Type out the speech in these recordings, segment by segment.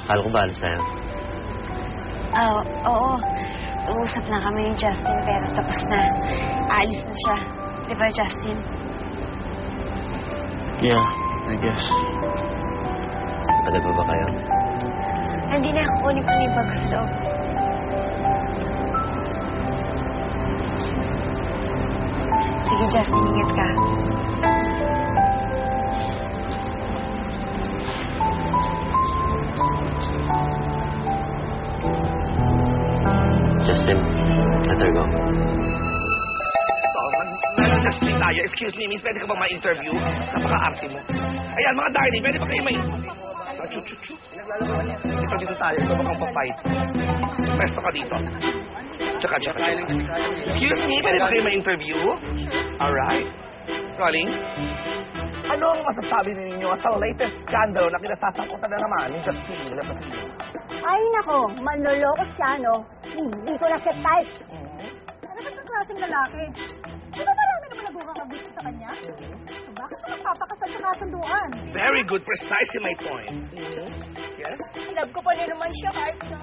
Kala ko ba alis tayo? Oo. Uusap na kami ni Justin pero tapos na. Aalis na siya. Di ba, Justin? Yeah, I guess. Patay pa ba kayo? Hindi na ako kunin ko ni bag sa loob. Sige, Justin, ingat ka. Justin, let her go. Justin tayo. Excuse me, miss, pwede ka bang ma-interview? Napaka-arte mo. Ayan, mga darling, pwede ba kayo ma-interview? Chu-chu-chu. Dito tayo. Ito ba kang papight? Pesto ka dito. Tsaka. Excuse me, pwede ba kayo ma-interview? Alright. Rolling. Ano ang masasabi ninyo sa latest scandal na kinasasangkutan na naman ni Justin? Ay, nako, manloloko siya, no? Hindi ko na siya type. Ano ba siyang klaseng lalaki? Di ba marami naman nagkakagusto sa kanya? So, bakit siya magpapakasal sa kasunduan? Very good. Precisely my point. Yes? Love ko pa rin naman siya kahit na...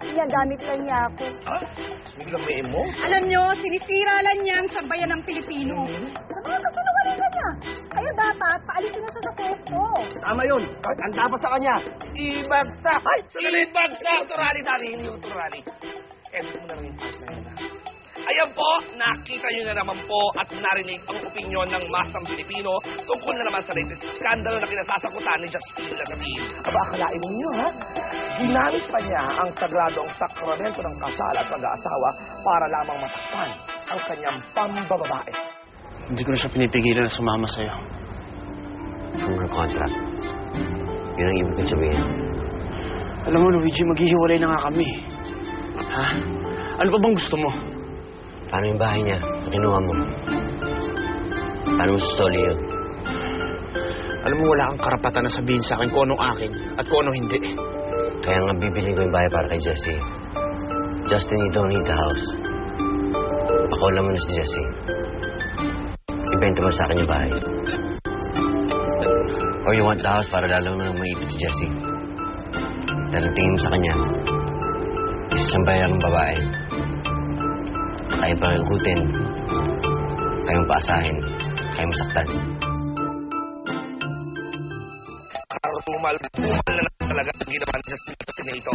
Ginagamit lang niya ako. Ha? Biglang may emo? Alam niyo, sinisira lang niya ang sambayan ng Pilipino. Sa mga kasunungalingan niya. Kaya dapat, paalisin na siya sa pwesto. Tama yun. Ang dapat sa kanya, ibagsak. Ay, ibagsak. Autorali, Dari. Hindi autorali. Edit mo na rin yung part na yun. Ayan po, nakita nyo na naman po at narinig ang opinyon ng masang Pilipino tungkol na naman sa latest skandalo na kinasasakutan ni Justin Lasatin. Aba, akalain ninyo, ha? Ginamit pa niya ang sagradong sakramento ng kasal at pag-aasawa para lamang matakpan ang kanyang pambababae. Hindi ko na siya pinipigilan na sumama sa'yo. From her contract. Yun ang ibig kong sabihin. Alam mo, Luigi, maghihiwalay na nga kami. Ha? Ano pa bang gusto mo? Paano yung bahay niya na kinuha mo? Paano mo susoli yun? Alam mo, wala kang karapatan na sabihin sa akin kung anong akin at kung anong hindi. Kaya nga bibili ko yung bahay para kay Jessie. Justin, you don't need the house. Ako lang mo na si Jessie. Ibenta mo sa akin yung bahay. Or you want the house para lalo mo nang maipit si Jessie. Dahil tingin mo sa kanya, isa siyang bayang babae. Kaya pangikutin, kayong paasahin, kayong masaktan. Umal na talaga ang ginawa ni Justin na ito.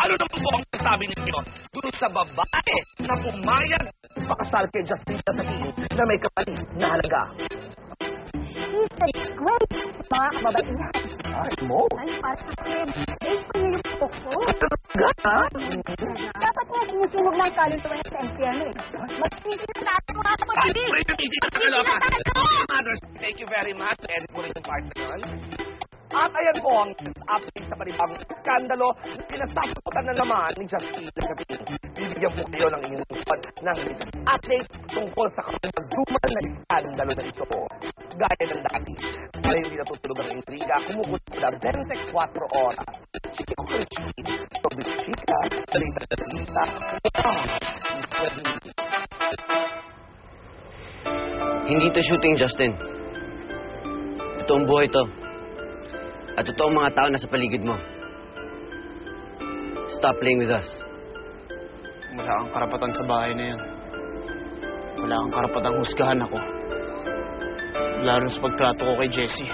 Ano naman po ang sabi ninyo doon sa babae na pumayag pakasal kay Justin Lasatin na may kapatid na halaga? He's a great mga kababaihan. Ay, mo? Ay, para sa akin. Ay, ko niya yung poko. Talaga? Dapat nga sinusunog ng kaluntuan sa MCN eh. Magsisin na tayo mga kapatid. Thank you very much. Edit mo rin yung part na yun. At ayan po ang update sa panibang skandalo na pinasasakutan na naman ni Justin Lasatin. Bibigyan po kayo ng inyong ng update tungkol sa kapaduman na skandalo na ito. Gaya ng dati. Dahil hindi natutulog ang intriga, kumukulit na 24 oras. Chika ko kayo, Chika. Sobis Chika, salita na salita. Hindi to shooting, Justin. Totoong buhay to. At totoong mga tao na sa paligid mo. Stop playing with us. Wala kang karapatan sa bahay na yan. Wala kang karapatang husgahan ako. Lalo sa pagtrato ko kay Jessie.